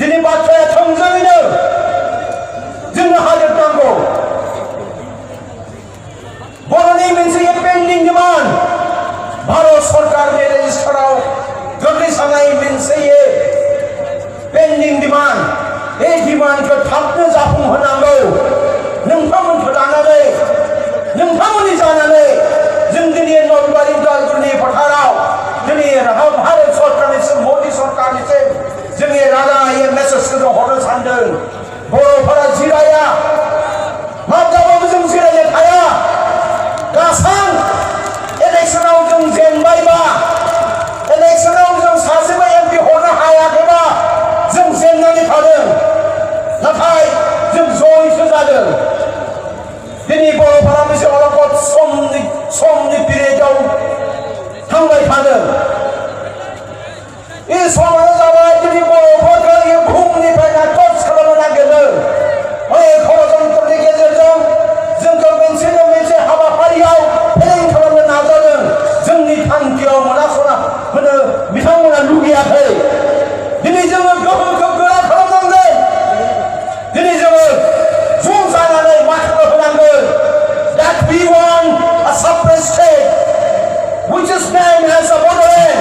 दिनै बाथ्राया थोंजोङैनो जोंनो हादोर नांगौ। बर'नि मोनसे पेन्डिं डिमान्ड भारत सरकारनि रेजिस्टाराव गोग्लैसारनाय मोनसे पेन्डिं डिमान्ड बे डिमान्डखौ थाबनो जाफुंहोनांगौ। नोंथांमोनखौ लानानै नोंथांमोननि जानानै जों दिनै नलबारि उदालगुरिनि फोथाराव दिनै भारत सरकारनिसिम मोदी सरकारनिसिम जोंनि राजायै मेसेजखौ हरनो सानदों। बर'फोरा जिराया माब्लाबाबो जों जिरायनो थाया। गासां इलेक्सनाव जों जेनबायबा इलेक्सनाव जों सासेबो एमपि हरनो हायाखैबा जों जेननानै थादों। नाथाय जों जयसो जादों। दिनै बर'फोरा मोनसे अलखद समनि पिरियडआव थांबाय थादों। बे समानो जाबाय दिनै बर'फोरखौ बुहुमनिफ्राय टच खालामनो नागिरदों। बे षड़यन्त्रनि गेजेरजों जोंखौ मोनसे हाबाफारियाव फेलें खालामनो नाजादों। जोंनि थांखियाव मोनासना होनो बिथांमोना लुगैयाखै। दिनै जोङो गोहोखौ गोरा खालामनांगोन। दिनै जोङो ज' जानानै माथो होनांगोन। That we want a separate state which is named as a borderland,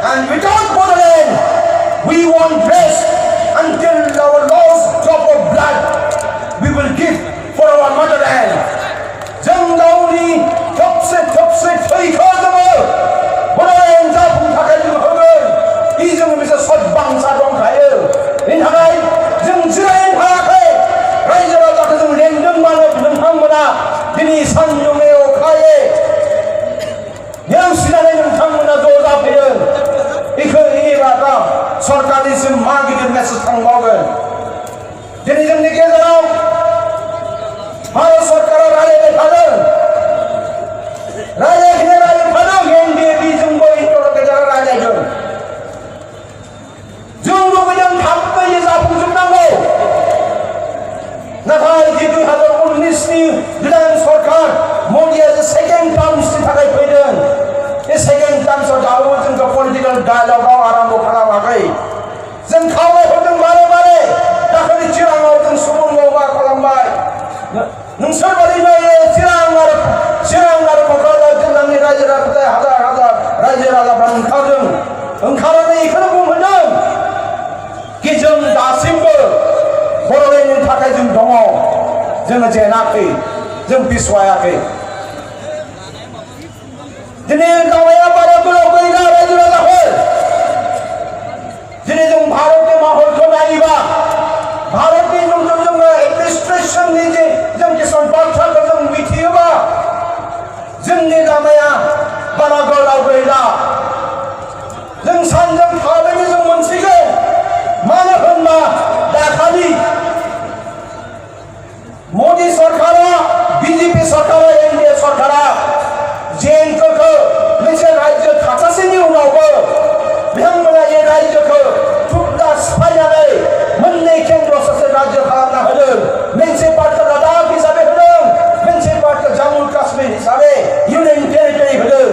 and without borderland we want rest until our last drop of blood we will give for our motherland. जों गावनि थोबसे थैखौ जोङो borderland जाफुंनो थाखाय जों होगोन। बे जोङो मोनसे सदबांसा दंखायो। बेनि थाखाय जों जिरायनो थायाखै। रायजो राजाखौ जों लेंदोंबानो नोंथांमोना दिनै सानदुंनि अखायै नेवसिनानै नोंथांमोना ज' जाफैदों। बेखौ एबारा सरकारनिसिम मा गिदिर मेसेज थांबावगोन। दिनै जोंनि गेजेराव भारत सरकारा रायज्लायबाय थादों। एनडिएबि जोंबो इन्टरनि गेजेराव रायज्लायदों। जों लुबैदों थाबैनो जाफुंजोबनांगौ। नाथाय 2019नि गोदान सरकार मदिया सेकेन्ड टार्मसनि थाखाय फैदों। बे सेकेन्ड टार्मसआव दाबो जोंखौ पलिटिकेल डायलगाव आरम्भ खालामाखै। जों खावलायहरदों बारे बारे। दाखालि चिराङाव जों सुबुं मावबा खालामबाय। नोंसोर बादिनो चिरां आरो क'क्राझार जिल्लानि रायजो राजा हाजार रायजो राजाफ्रा ओंखारनानै बेखौनो बुंहरदों कि जों दासिमबो बर'लेण्डनि थाखाय जों दङ। जोङो जेनाखै, जों बिस्वायाखै। दिनै दावाया बारा गोलाव गैला रायजो राजाफोर। दिनै जों भारतनि माहौलखौ नायोबा भारतनि जोङो एडमिनिस्ट्रेसननि जों किसुमान बाथ्राखौ जों मिथियोबा जोंनि लामाया बारा गोलाव गैला। जों सानजों थाबैनो जों मोनसिगोन। मानो होनबा दाखालि मोदी सरकारा बिजेपि सरकारा एनडिए सरकारा जेएनकेखौ मोनसे रायजो थासासेनि उनावबो बिथांमोना बे रायजोखौ थुब्ला सिफायनानै मोननै केन्द्र सासे रायजो खालामना होदों। मोनसे पार्टखौ लादाख हिसाबै होदों, मोनसे पार्टखौ जम्मु काश्मीर हिसाबै इउनियन टेरिटरि होदों।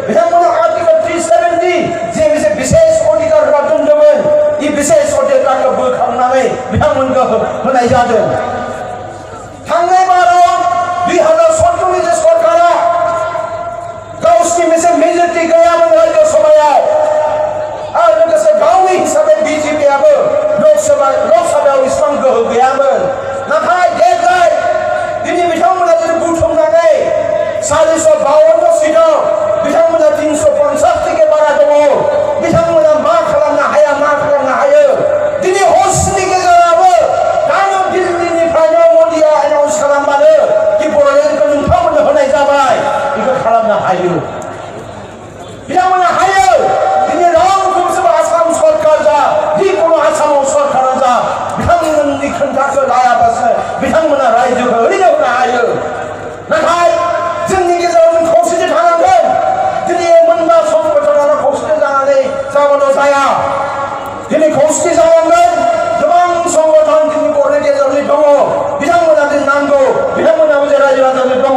बिथांमोना आर्टिकल 370 जे मोनसे बिसेस अधिकार दोनदोंमोन, बे बिसेस अधिकारखौ बोखारनानै बिथांमोनखौ होनाय जादों। थांनाय बाराव 2017नि जे सरकारा गावसिनि मोनसे मेजरिटि गैयामोन रायजो सभायाव आरो लोगोसे गावनि हिसाबै बिजेपिआबो लकसभायाव इसिबां गोहो गैयामोन। नाथाय देग्लाय दिनै बिथांमोना जुदि बुथुमनानै 452 सिटआव बिथांमोना 350 बारा दङ। बिथांमोना मा खालामनो हायो। दिनै हरसेनि गेजेरावबो दानो दिल्लीनिफ्रायनो मदिया एनाउन्स खालामबानो कि बर'लेण्डखौ नोंथांमोननो होनाय जाबाय। बेखौ खालामनो हायो। बिथांमोना हायो। दिनै रावखौबो आसाम सरकार जा जिखुनु आसामाव सरकार जा बिथांमोननि खोथाखौ लायाबासो बिथांमोना रायजोखौ ओरैनो होनो हायो। नाथाय जोंनि गेजेराव जों खौसेथि थानांगोन। दिनै मोनबा संगठनानो खौसेथि जानानै जाबाल' जाया। दिनै खौसेथि जानांगोन। गोबां संगठन दिनै बर'नि गेजेराव दङ। बिथांमोना दिनै नांगौ। बिथांमोनाबो जे रायजो राजाफोर दङ।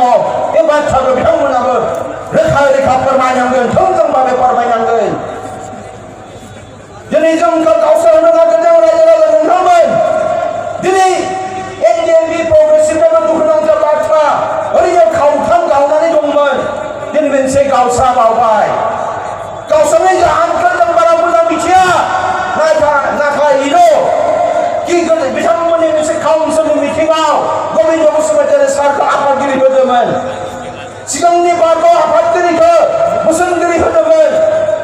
बे बाथ्राखौ बिथांमोनाबो रोखा फोरमायनांगोन। थोंजों भाबै फोरमायनांगोन। दिनै जों गावसोर होनो नागिरदों रायजो राजा बिथांमोननि मोनसे काउन्सिलनि मिटिंआव गबिन्द बसुमतारी सारखौ आफादगिरि होदोंमोन सिगांनि बारखौ आफादगिरिखौ बोसोनगिरि होदोंमोन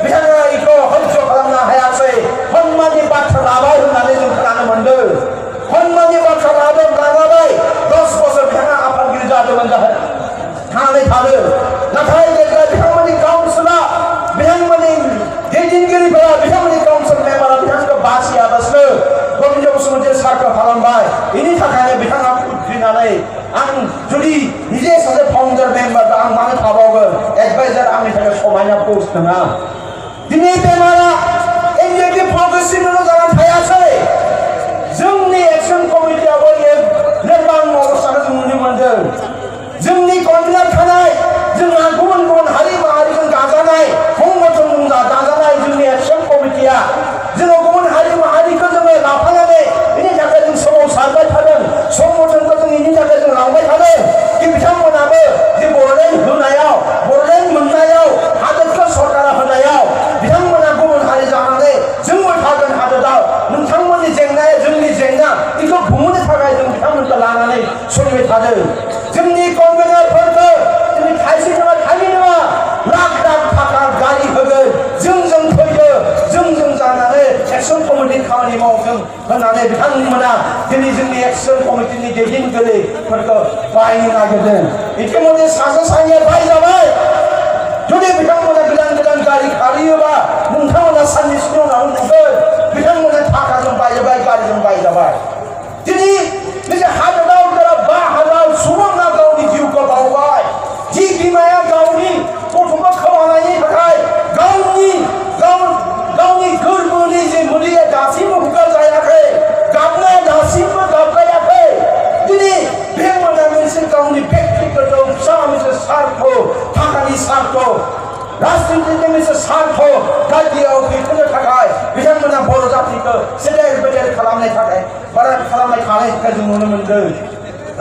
बिथाङा बेखौ हयज' खालामनो हायासै हनुमाननि बाथ्रा लाबाय होननानै जों खोनानो मोनदों हनुमाननि बाथ्रा लाबाय 10 बोसोर बिथाङा आफादगिरि जादोंमोन थांनानै थादों नाथाय जेब्ला बिथांमोननि काउन्सिला बिथांमोननि दैदेनगिरिफोरा बिथांमोननि काउन्सिल मेम्बारा बिथांखौ बासियालासिनो गबिन्द बसुमतारी सारखौ खालामबाय बेनि थाखायनो बिथाङा फैनानै आं जुदि निजे सासे फाउन्डार मेम्बार आं मानो थाबावगोन एडभाइजार आंनि थाखाय समायना पस्ट नङा दिनै बेमारा एनडिएफबि प्रग्रेसिभल' जानानै थायासै जोंनि एक्सन कमिटियाबो लोरबां अबस्थाखौ जों नुनो मोनदों जोंनि कन्भेनार थानाय जोंहा गुबुन गुबुन हारि माहारिजों दाजानाय संगठनजों दाजानाय जोंनि एक्सन कमिटिया जोङो गुबुन हारि माहारिखौ जोङो लाफानानै बेनि थाखाय जों सोमावसारबाय थादों संगठनखौ जों बेनि थाखाय जों लांबाय थादों कि बिथांमोनाबो जे बर'लेण्ड होनायाव बर'लेण्ड मोननायाव हादोरखौ सरकारा होनायाव बिथांमोना गुबुन हारि जानानै जोंबो थागोन हादोराव नोंथांमोननि जेंनाया जोंनि जेंना बेखौ बुंनो थाखाय जों बिथांमोनखौ लानानै सोलिबाय थादों जोंनि कन्भेनारफोरखौ जोंनि थाइसे नङा थाइनै नङा लाख लाख थाखा गारि होगोन जोंजों फैयो जोंजों जानानै एक्सन कमिटि खामानि मावथों होननानै बिथांमोना दिनै जोंनि एक्सन कमिटिनि दैदेनगिरिफोरखौ बायनो नागिरदों इतिमধ্যে सासे सानैया बायजाबाय जुदि बिथांमोना गोदान गारि खारियोबा नोंथांमोना साननैसोनि उनाव नुगोन बिथांमोना थाखाजों बायजाबाय गारिजों बायजाबाय दिनै बे हादोराव 5,000 सुबुङा गावनि जिउखौ बावबाय जि बिमाया गावनि गथ'खौ खोमानायनि थाखाय गावनि गोरबोनि जे मुलिया दासिमबो हुगा जायाखै गाबनाया दासिमबो गाबगायाखै दिनै बिथांमोना मोनसे गावनि व्यक्तिगत फिसा मोनसे स्वार्थ थाखानि स्वार्थ राजनितिनि मोनसे स्वार्थ गाज्रियाव दैखोनो थाखाय बिथांमोना बर' जातिखौ सेदेर बेदेर खालामनाय थाखाय खालामनाय थानायखौ जों नुनो मोनदों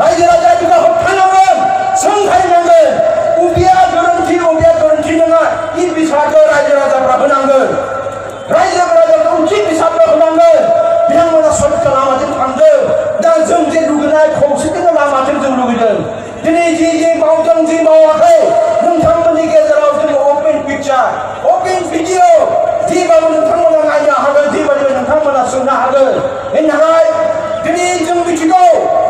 रायजो राजाफोरखौ होबथानांगोन सोंखारिनांगोन बबेया गोरोन्थि नङा इ बिसारखौ रायजो राजाफ्रा होनांगोन रायजो राजाफ्रा उचित बिसारखौ होनांगोन बिथांमोना सत्य लामाजों थांदों दा जों जे लुगैनाय खौसेथिनि लामाजों जों लुगैदों दिनै जि मावदों जि मावाखै नोंथांमोननि गेजेराव जों अपेन पिक्चार अपेन भिडिअ जेबाबो नोंथांमोना नायनो हागोन जेबाबो नोंथांमोना सोंनो हागोन बेनि थाखाय दिनै जों मिथिगौ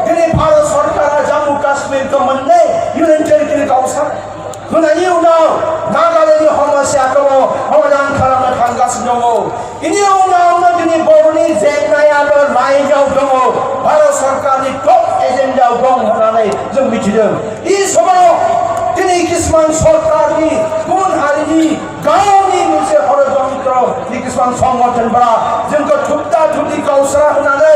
दिनै भारत सरकारा जम्मु काश्मीरखौ मोननै इउनियन टेरिटरि गावस्रा होनायनि उनाव नागालेण्डनि समस्याखौ समाधान खालामनो थांगासिनो दङ बेनि उनावनो दिनै बर'नि जेंनायाबो लाइनआव दङ भारत सरकारनि टप एजेन्डायाव दं होननानै जों मिथिदों बे समाव दिनै किसुमान सरकारनि गुबुन हारिनि गावनि मोनसे षड्यन्त्र किसुमान संगठनफोरा जोंखौ थुब्दा-थुब्दि गावस्रा होनानै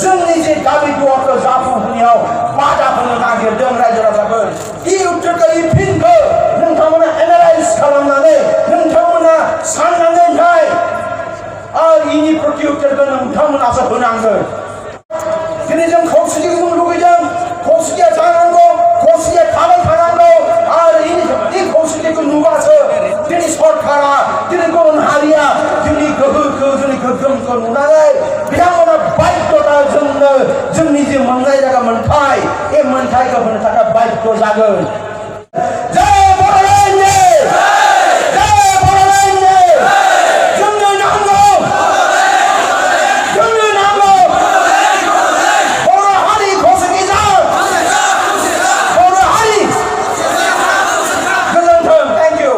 जोंनि जे दाबि दुआखौ जाफुंहोनायाव बादा होनो नागिरदों रायजो राजाफोर इ उत्तरखौ इ फिनखौ नोंथांमोना एनालाइज खालामनानै नोंथांमोना साननानै नाय आरो इनि प्रत्युत्तरखौ नोंथांमोनासो होनांगोन दिनै जों खौसेथिखौ जों लुगैदों खौसेथिया जानांगौ खौसेथिया थाबाय थानांगौ आरो इ खौसेथिखौ नुबासो दिनै सरकारा दिनै गुबुन हारिया जोंनि गोहोखौ जोंनि गोग्गोमखौ नुनानै बिथांमोना बाध्यता जोंनो जोंनि जे मोननाय जायगा मोन्थाय बे मोन्थायखौ होनो थाखाय बाध्य जागोन जय बर'लेण्ड जय बर'लेण्ड जोंनो नांगौ बर' हारि खौसेथि जा बर' हारि गोजोन्थों थेंक इउ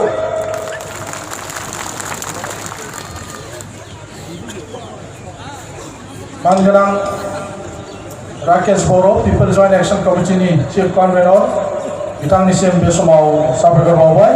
मानगोनां राकेश बर' पिपल जयेन्ट एक्शन कमिटिनि चिफ कनभेनर बिथांनिसिम बे समाव साबायखर बावबाय